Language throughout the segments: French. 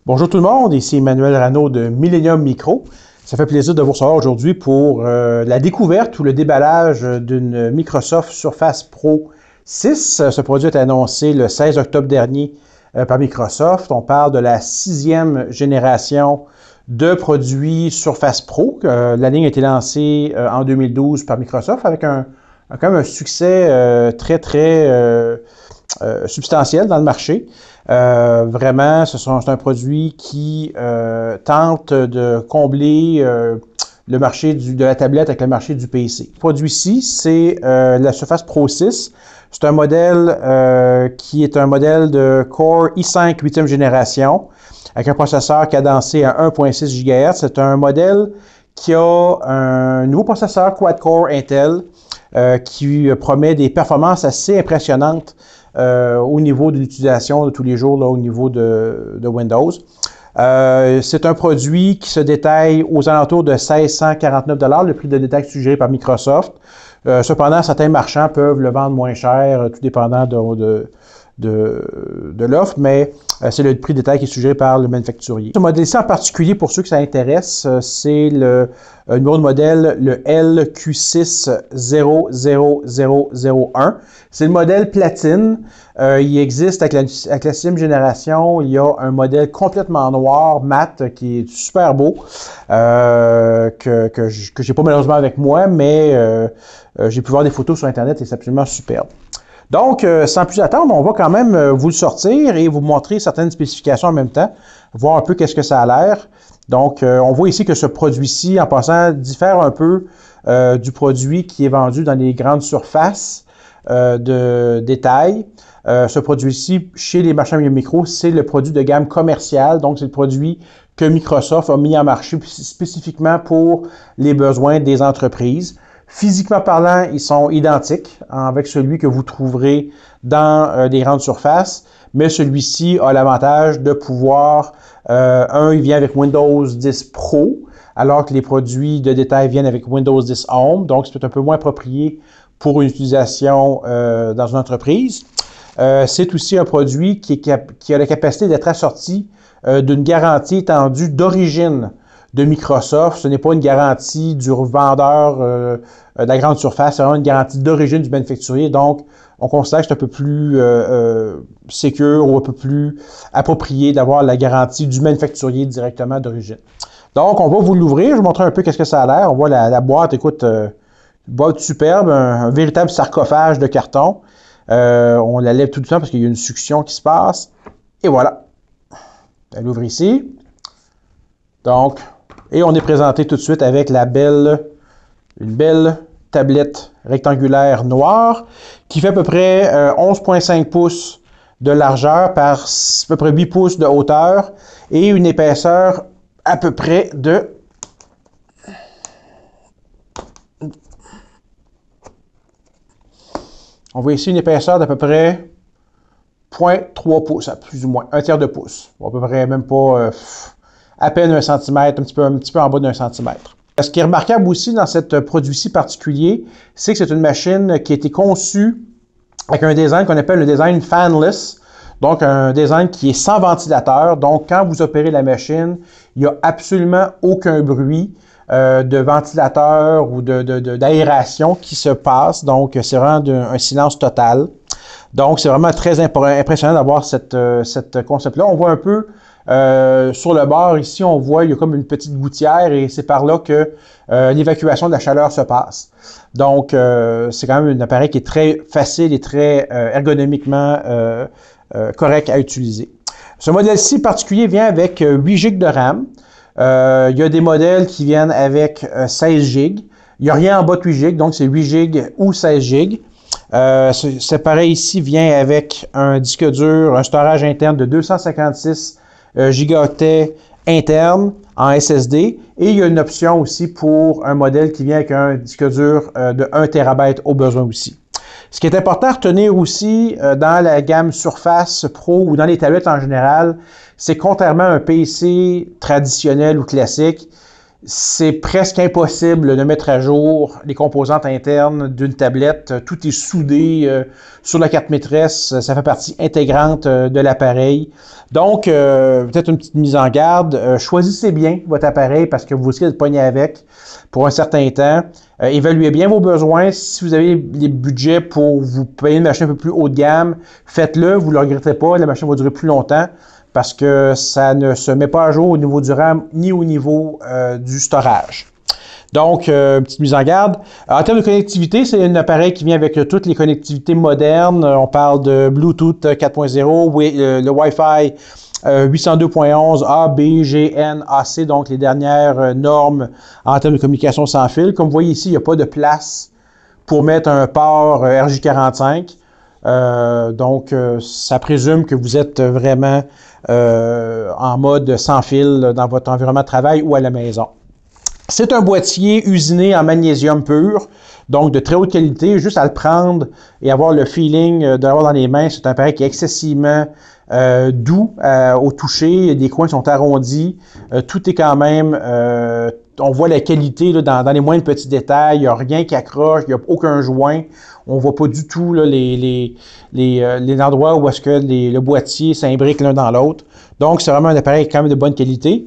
Bonjour tout le monde, ici Emmanuel Rano de Millennium Micro. Ça fait plaisir de vous recevoir aujourd'hui pour la découverte ou le déballage d'une Microsoft Surface Pro 6. Ce produit a été annoncé le 16 octobre dernier par Microsoft. On parle de la 6e génération de produits Surface Pro. La ligne a été lancée en 2012 par Microsoft avec quand même un succès très substantiel dans le marché. Vraiment, c'est un produit qui tente de combler le marché de la tablette avec le marché du PC. Le produit-ci, c'est la Surface Pro 6. C'est un modèle qui est un modèle de Core i5 8e génération avec un processeur cadencé à 1.6 GHz. C'est un modèle qui a un nouveau processeur quad-core Intel qui promet des performances assez impressionnantes au niveau de l'utilisation de tous les jours, là, au niveau de Windows. C'est un produit qui se détaille aux alentours de 1649 $, le prix de détail suggéré par Microsoft. Cependant, certains marchands peuvent le vendre moins cher, tout dépendant de l'offre, mais c'est le prix de détail qui est suggéré par le manufacturier. Ce modèle-ci en particulier, pour ceux que ça intéresse, c'est le numéro de modèle, le LQ600001. C'est le modèle platine. Il existe avec la 6e génération, il y a un modèle complètement noir, mat, qui est super beau, que j'ai pas malheureusement avec moi, mais j'ai pu voir des photos sur Internet et c'est absolument superbe. Donc, sans plus attendre, on va quand même vous le sortir et vous montrer certaines spécifications en même temps, voir un peu qu'est-ce que ça a l'air. Donc, on voit ici que ce produit-ci, en passant, diffère un peu du produit qui est vendu dans les grandes surfaces de détail. Ce produit-ci, chez les marchands micro, c'est le produit de gamme commerciale. Donc, c'est le produit que Microsoft a mis en marché spécifiquement pour les besoins des entreprises. Physiquement parlant, ils sont identiques avec celui que vous trouverez dans les grandes surfaces, mais celui-ci a l'avantage de pouvoir, il vient avec Windows 10 Pro, alors que les produits de détail viennent avec Windows 10 Home, donc c'est un peu moins approprié pour une utilisation dans une entreprise. C'est aussi un produit qui a la capacité d'être assorti d'une garantie étendue d'origine de Microsoft. Ce n'est pas une garantie du vendeur de la grande surface, c'est vraiment une garantie d'origine du manufacturier. Donc, on considère que c'est un peu plus sécure ou un peu plus approprié d'avoir la garantie du manufacturier directement d'origine. Donc, on va vous l'ouvrir. Je vais vous montrer un peu qu'est-ce que ça a l'air. On voit la boîte, écoute, une boîte superbe, un véritable sarcophage de carton. On la lève tout le temps parce qu'il y a une succion qui se passe. Et voilà. Elle ouvre ici. Donc, et on est présenté tout de suite avec une belle tablette rectangulaire noire qui fait à peu près 11,5 pouces de largeur par à peu près 8 pouces de hauteur et une épaisseur à peu près de on voit ici une épaisseur d'à peu près 0,3 pouces, plus ou moins, un tiers de pouce. Bon, à peu près même pas à peine 1 cm, un petit peu en bas d'1 cm. Ce qui est remarquable aussi dans ce produit-ci particulier, c'est que c'est une machine qui a été conçue avec un design qu'on appelle le design fanless, donc un design qui est sans ventilateur. Donc, quand vous opérez la machine, il n'y a absolument aucun bruit de ventilateur ou d'aération qui se passe. Donc, c'est vraiment un silence total. Donc, c'est vraiment très impressionnant d'avoir cette concept-là. On voit un peu sur le bord, ici, on voit, il y a comme une petite gouttière et c'est par là que l'évacuation de la chaleur se passe. Donc, c'est quand même un appareil qui est très facile et très ergonomiquement correct à utiliser. Ce modèle-ci particulier vient avec 8 GB de RAM. Il y a des modèles qui viennent avec 16 GB. Il n'y a rien en bas de 8 GB, donc c'est 8 GB ou 16 GB. Ce appareil ici vient avec un disque dur, un storage interne de 256 gigaoctets interne en SSD et il y a une option aussi pour un modèle qui vient avec un disque dur de 1 TB au besoin aussi. Ce qui est important à retenir aussi dans la gamme Surface Pro ou dans les tablettes en général, c'est contrairement à un PC traditionnel ou classique, c'est presque impossible de mettre à jour les composantes internes d'une tablette. Tout est soudé sur la carte maîtresse. Ça fait partie intégrante de l'appareil. Donc, peut-être une petite mise en garde. Choisissez bien votre appareil parce que vous risquez d'être pogné avec pour un certain temps. Évaluez bien vos besoins. Si vous avez les budgets pour vous payer une machine un peu plus haut de gamme, faites-le. Vous ne le regretterez pas. La machine va durer plus longtemps, parce que ça ne se met pas à jour au niveau du RAM ni au niveau du storage. Donc, petite mise en garde. En termes de connectivité, c'est un appareil qui vient avec toutes les connectivités modernes. On parle de Bluetooth 4.0, le Wi-Fi 802.11, A, B, G, N, AC, donc les dernières normes en termes de communication sans fil. Comme vous voyez ici, il n'y a pas de place pour mettre un port RJ45. Donc, ça présume que vous êtes vraiment en mode sans fil dans votre environnement de travail ou à la maison. C'est un boîtier usiné en magnésium pur, donc de très haute qualité. Juste à le prendre et avoir le feeling de l'avoir dans les mains, c'est un appareil qui est excessivement doux au toucher. Les coins sont arrondis. Tout est quand même... on voit la qualité là, dans les moindres petits détails. Il n'y a rien qui accroche, il n'y a aucun joint. On ne voit pas du tout là, les endroits où est-ce que le boîtier s'imbrique l'un dans l'autre. Donc, c'est vraiment un appareil quand même de bonne qualité.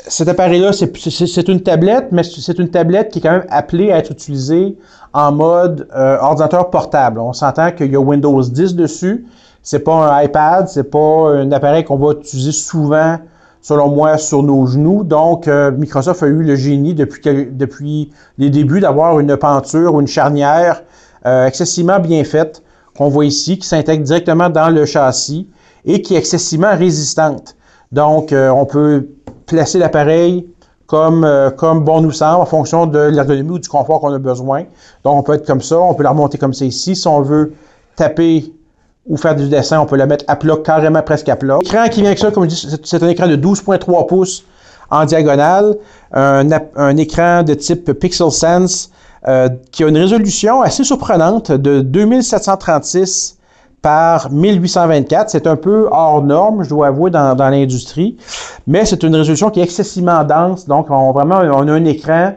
Cet appareil-là, c'est une tablette, mais c'est une tablette qui est quand même appelée à être utilisée en mode ordinateur portable. On s'entend qu'il y a Windows 10 dessus. C'est pas un iPad, c'est pas un appareil qu'on va utiliser souvent, selon moi, sur nos genoux. Donc, Microsoft a eu le génie depuis les débuts d'avoir une penture ou une charnière excessivement bien faite, qu'on voit ici, qui s'intègre directement dans le châssis et qui est excessivement résistante. Donc, on peut placer l'appareil comme bon nous semble en fonction de l'ergonomie ou du confort qu'on a besoin. Donc, on peut être comme ça, on peut la remonter comme ça ici. Si on veut taper ou faire du dessin, on peut la mettre à plat, carrément presque à plat. L'écran qui vient avec ça, comme je dis, c'est un écran de 12.3 pouces en diagonale, un écran de type Pixel Sense qui a une résolution assez surprenante de 2736 par 1824. C'est un peu hors norme, je dois avouer, dans l'industrie, mais c'est une résolution qui est excessivement dense. Donc, on a un écran.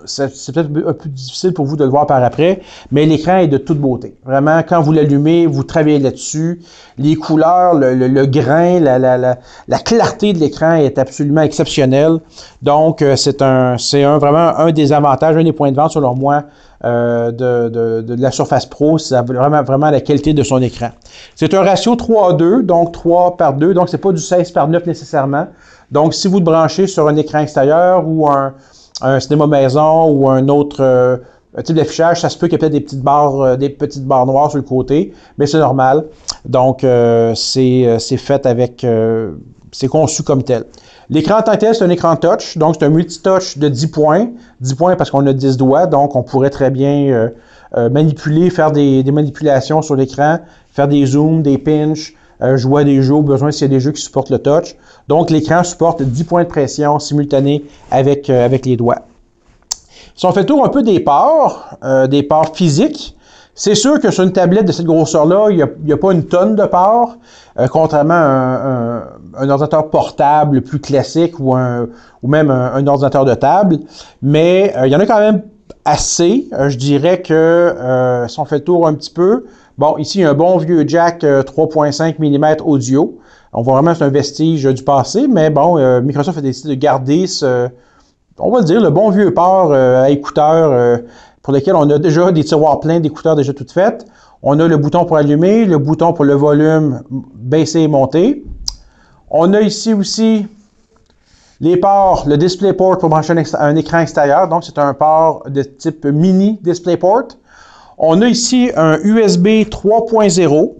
C'est peut-être un peu difficile pour vous de le voir par après, mais l'écran est de toute beauté. Vraiment, quand vous l'allumez, vous travaillez là-dessus. Les couleurs, le grain, la clarté de l'écran est absolument exceptionnelle. Donc, c'est vraiment un des avantages, un des points de vente, selon moi, de la Surface Pro. C'est vraiment la qualité de son écran. C'est un ratio 3:2, donc 3 par 2, donc c'est pas du 16 par 9 nécessairement. Donc, si vous le branchez sur un écran extérieur ou un cinéma maison ou un autre type d'affichage, ça se peut qu'il y ait peut-être des petites barres noires sur le côté, mais c'est normal. Donc, c'est fait avec... c'est conçu comme tel. L'écran en tant que tel, c'est un écran touch, donc c'est un multitouch de 10 points. 10 points parce qu'on a 10 doigts, donc on pourrait très bien manipuler, faire des manipulations sur l'écran, faire des zooms, des pinches, jouer à des jeux au besoin s'il y a des jeux qui supportent le touch. Donc, l'écran supporte 10 points de pression simultanés avec les doigts. Si on fait le tour un peu des ports physiques, c'est sûr que sur une tablette de cette grosseur-là, il n'y a pas une tonne de ports, contrairement à un ordinateur portable plus classique ou même un ordinateur de table. Mais il y en a quand même assez. Je dirais que si on fait le tour un petit peu, bon, ici, il y a un bon vieux jack 3.5 mm audio. On voit vraiment que c'est un vestige du passé, mais bon, Microsoft a décidé de garder on va le dire, le bon vieux port à écouteurs pour lequel on a déjà des tiroirs pleins d'écouteurs déjà toutes faites. On a le bouton pour allumer, le bouton pour le volume baisser et monter. On a ici aussi les ports, le DisplayPort pour brancher un écran extérieur, donc c'est un port de type mini DisplayPort. On a ici un USB 3.0.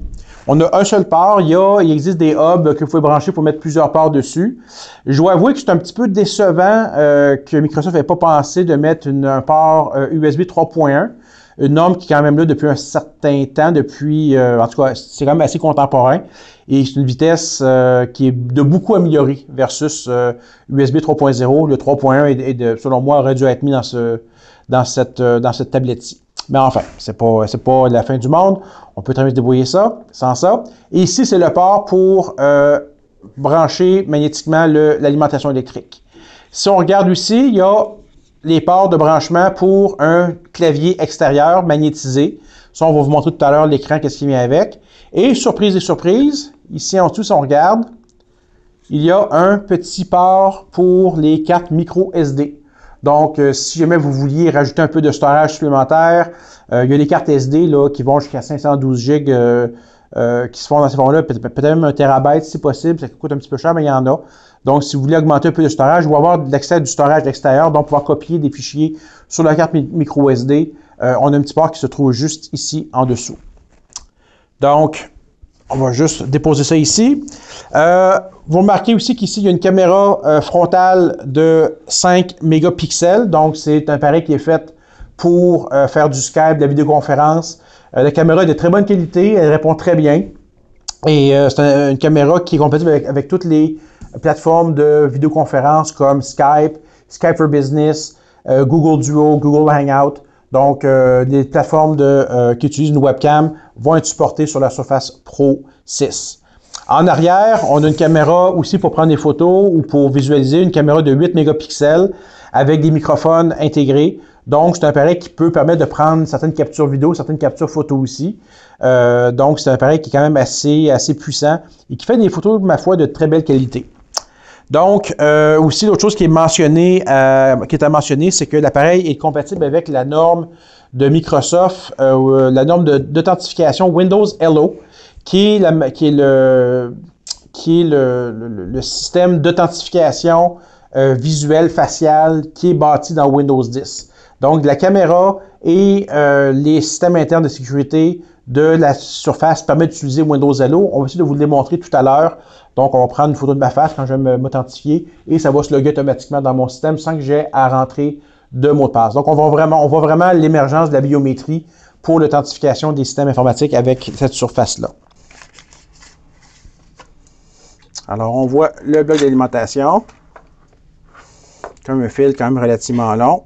On a un seul port. Il existe des hubs que vous pouvez brancher pour mettre plusieurs ports dessus. Je dois avouer que c'est un petit peu décevant que Microsoft n'ait pas pensé de mettre un port USB 3.1. Une norme qui est quand même là depuis un certain temps, en tout cas, c'est quand même assez contemporain. Et c'est une vitesse qui est de beaucoup améliorée versus USB 3.0. Le 3.1 selon moi, aurait dû être mis dans cette tablette-ci. Mais enfin, c'est pas la fin du monde. On peut très bien se débrouiller sans ça. Et ici, c'est le port pour brancher magnétiquement l'alimentation électrique. Si on regarde ici, il y a les ports de branchement pour un clavier extérieur magnétisé. Ça, on va vous montrer tout à l'heure l'écran, qu'est-ce qui vient avec. Et surprise des surprises, ici en dessous, si on regarde, il y a un petit port pour les cartes micro SD. Donc, si jamais vous vouliez rajouter un peu de storage supplémentaire, il y a les cartes SD là, qui vont jusqu'à 512 GB qui se font dans ces formes-là, peut-être même 1 TB si possible, ça coûte un petit peu cher, mais il y en a. Donc, si vous voulez augmenter un peu de storage ou avoir l'accès à du storage extérieur, donc pouvoir copier des fichiers sur la carte micro SD, on a un petit port qui se trouve juste ici en dessous. Donc, on va juste déposer ça ici. Vous remarquez aussi qu'ici, il y a une caméra frontale de 5 mégapixels. Donc, c'est un appareil qui est fait pour faire du Skype, de la vidéoconférence. La caméra est de très bonne qualité, elle répond très bien. Et c'est une caméra qui est compatible avec toutes les plateformes de vidéoconférence comme Skype, Skype for Business, Google Duo, Google Hangout. Donc, les plateformes qui utilisent une webcam vont être supportées sur la Surface Pro 6. En arrière, on a une caméra aussi pour prendre des photos ou pour visualiser, une caméra de 8 mégapixels avec des microphones intégrés. Donc, c'est un appareil qui peut permettre de prendre certaines captures vidéo, certaines captures photos aussi. Donc, c'est un appareil qui est quand même assez puissant et qui fait des photos, ma foi, de très belle qualité. Donc, aussi, l'autre chose qui est mentionnée, qui est à mentionner, c'est que l'appareil est compatible avec la norme de Microsoft, la norme d'authentification Windows Hello, qui est le système d'authentification visuelle faciale qui est bâti dans Windows 10. Donc, la caméra et les systèmes internes de sécurité de la Surface permettent d'utiliser Windows Hello. On va essayer de vous le démontrer tout à l'heure. Donc, on va prendre une photo de ma face quand je vais m'authentifier et ça va se loguer automatiquement dans mon système sans que j'aie à rentrer de mot de passe. Donc, on voit vraiment l'émergence de la biométrie pour l'authentification des systèmes informatiques avec cette surface-là. Alors, on voit le bloc d'alimentation, comme un fil quand même relativement long,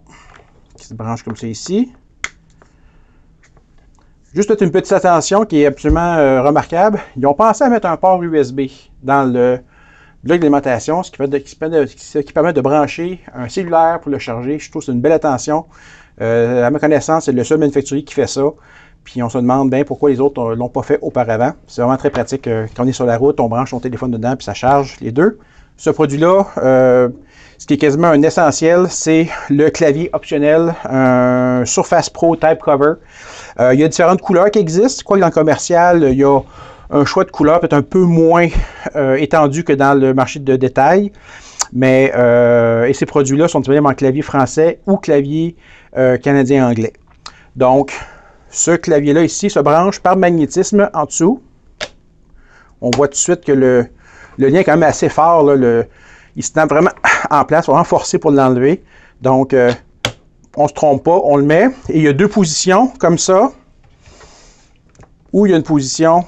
qui se branche comme ça ici. Juste une petite attention qui est absolument remarquable. Ils ont pensé à mettre un port USB dans le bloc d'alimentation, ce qui permet de brancher un cellulaire pour le charger. Je trouve que c'est une belle attention. À ma connaissance, c'est le seul manufacturier qui fait ça. Puis on se demande bien pourquoi les autres ne l'ont pas fait auparavant. C'est vraiment très pratique. Quand on est sur la route, on branche son téléphone dedans puis ça charge les deux. Ce produit-là, ce qui est quasiment un essentiel, c'est le clavier optionnel, un Surface Pro Type Cover. Il y a différentes couleurs qui existent. Quoi que dans le commercial, il y a un choix de couleurs peut-être un peu moins étendu que dans le marché de détail. Mais et ces produits-là sont disponibles en clavier français ou clavier canadien-anglais. Donc, ce clavier-là ici se branche par magnétisme en dessous. On voit tout de suite que le lien est quand même assez fort. Là, il se tient vraiment en place, vraiment forcé pour l'enlever. Donc, on ne se trompe pas, on le met. Et il y a deux positions comme ça, ou il y a une position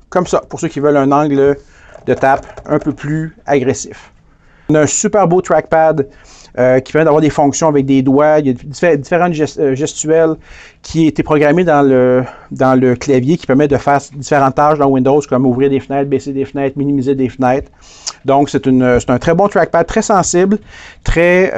comme ça, pour ceux qui veulent un angle de tape un peu plus agressif. On a un super beau trackpad qui permet d'avoir des fonctions avec des doigts. Il y a différentes gestuelles qui ont été programmées dans le clavier qui permet de faire différentes tâches dans Windows, comme ouvrir des fenêtres, baisser des fenêtres, minimiser des fenêtres. Donc, c'est un très bon trackpad, très sensible, très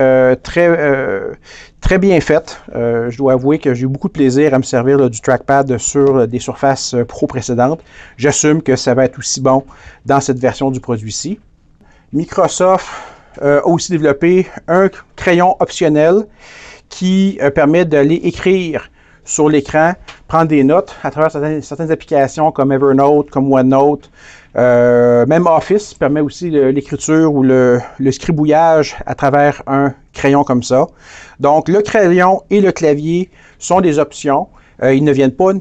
bien fait. Je dois avouer que j'ai eu beaucoup de plaisir à me servir là, du trackpad sur des Surface Pro précédentes. J'assume que ça va être aussi bon dans cette version du produit-ci. Microsoft a aussi développé un crayon optionnel qui permet d'aller écrire sur l'écran, prendre des notes à travers certaines applications comme Evernote, comme OneNote. Même Office permet aussi l'écriture ou le scribouillage à travers un crayon comme ça. Donc, le crayon et le clavier sont des options. Ils ne viennent pas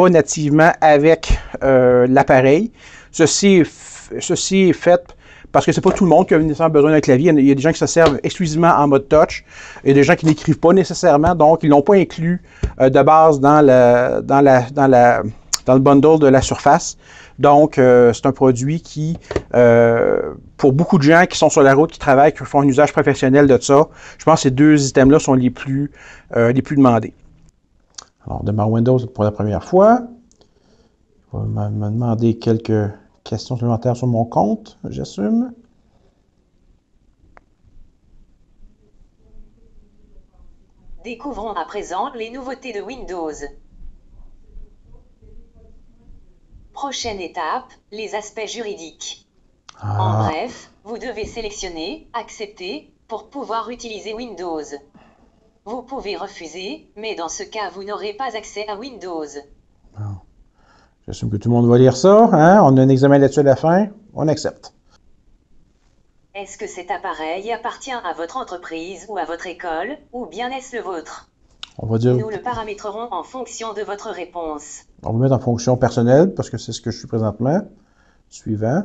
nativement avec l'appareil. Ceci est fait parce que c'est pas tout le monde qui a nécessairement besoin d'un clavier. Il y a des gens qui se servent exclusivement en mode touch et des gens qui n'écrivent pas nécessairement, donc ils l'ont pas inclus de base dans le bundle de la Surface. Donc, c'est un produit qui, pour beaucoup de gens qui sont sur la route, qui travaillent, qui font un usage professionnel de ça, je pense que ces deux items-là sont les plus demandés. Alors, on démarre Windows pour la première fois. Il va me demander quelques questions supplémentaires sur mon compte, j'assume. Découvrons à présent les nouveautés de Windows. Prochaine étape, les aspects juridiques. En bref, vous devez sélectionner « Accepter » pour pouvoir utiliser Windows. Vous pouvez refuser, mais dans ce cas, vous n'aurez pas accès à Windows. Bon. J'assume que tout le monde va lire ça. Hein? On a un examen là-dessus à la fin. On accepte. Est-ce que cet appareil appartient à votre entreprise ou à votre école, ou bien est-ce le vôtre? On va dire... Nous le paramétrerons en fonction de votre réponse. On va mettre en fonction personnelle, parce que c'est ce que je suis présentement. Suivant.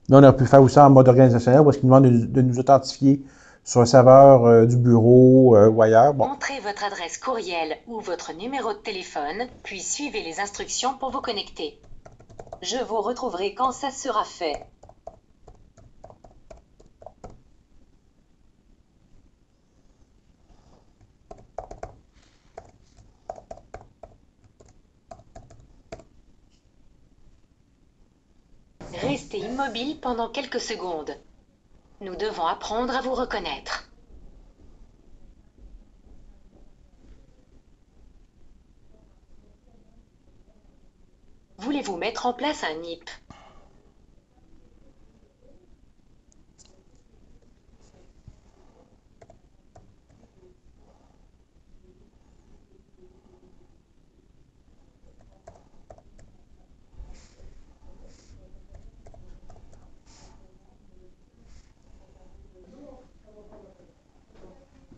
Là, on aurait pu faire aussi en mode organisationnel, parce qu'il nous demande de nous authentifier sur un serveur du bureau ou ailleurs. Bon. Entrez votre adresse courriel ou votre numéro de téléphone, puis suivez les instructions pour vous connecter. Je vous retrouverai quand ça sera fait. Restez immobile pendant quelques secondes. Nous devons apprendre à vous reconnaître. Voulez-vous mettre en place un NIP?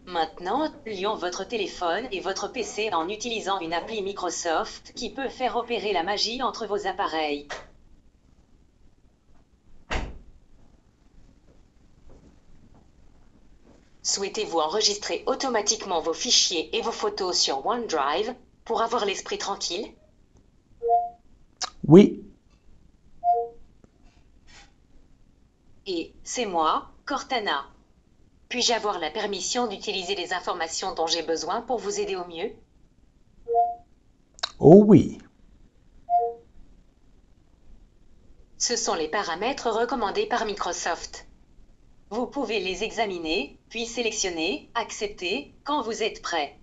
Maintenant, lions votre téléphone et votre PC en utilisant une appli Microsoft qui peut faire opérer la magie entre vos appareils. Souhaitez-vous enregistrer automatiquement vos fichiers et vos photos sur OneDrive pour avoir l'esprit tranquille? Oui. Et c'est moi, Cortana. Puis-je avoir la permission d'utiliser les informations dont j'ai besoin pour vous aider au mieux? Oh oui. Ce sont les paramètres recommandés par Microsoft. Vous pouvez les examiner, puis sélectionner « Accepter » quand vous êtes prêt.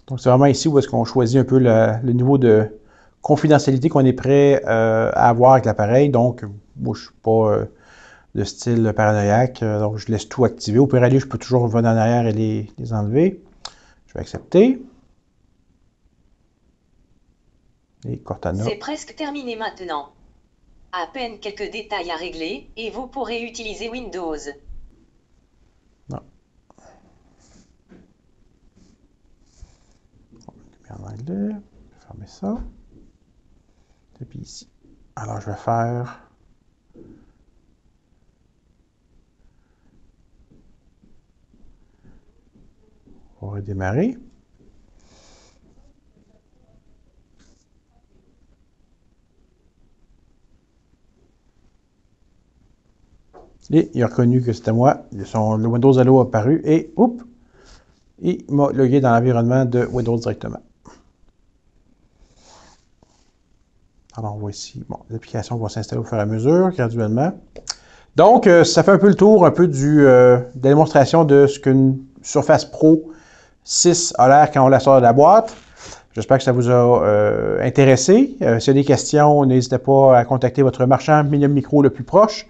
Donc, c'est vraiment ici où est-ce qu'on choisit un peu le niveau de confidentialité qu'on est prêt à avoir avec l'appareil. Donc, moi, je ne suis pas de style paranoïaque, donc je laisse tout activer. Au pire aller, je peux toujours revenir en arrière et les enlever. Je vais accepter. Et Cortana. C'est presque terminé maintenant. À peine quelques détails à régler et vous pourrez utiliser Windows. Non. On va en anglais. Je vais fermer ça. Et puis ici. Alors, je vais faire... On va redémarrer. Et il a reconnu que c'était moi. Le Windows Hello a apparu et, oups, il m'a logué dans l'environnement de Windows directement. Alors, on voit ici, bon, les applications vont s'installer au fur et à mesure, graduellement. Donc, ça fait un peu le tour, un peu de la démonstration de ce qu'une Surface Pro 6 a l'air quand on la sort de la boîte. J'espère que ça vous a intéressé. S'il y a des questions, n'hésitez pas à contacter votre marchand Millennium Micro le plus proche.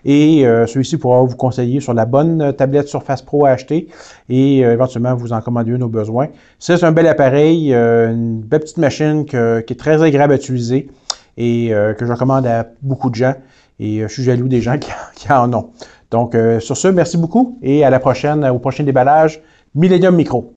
Et celui-ci pourra vous conseiller sur la bonne tablette Surface Pro à acheter et éventuellement vous en commander une au besoin. C'est un bel appareil, une belle petite machine qui est très agréable à utiliser et que je recommande à beaucoup de gens. Et je suis jaloux des gens qui en ont. Donc sur ce, merci beaucoup et à la prochaine, au prochain déballage Millennium Micro.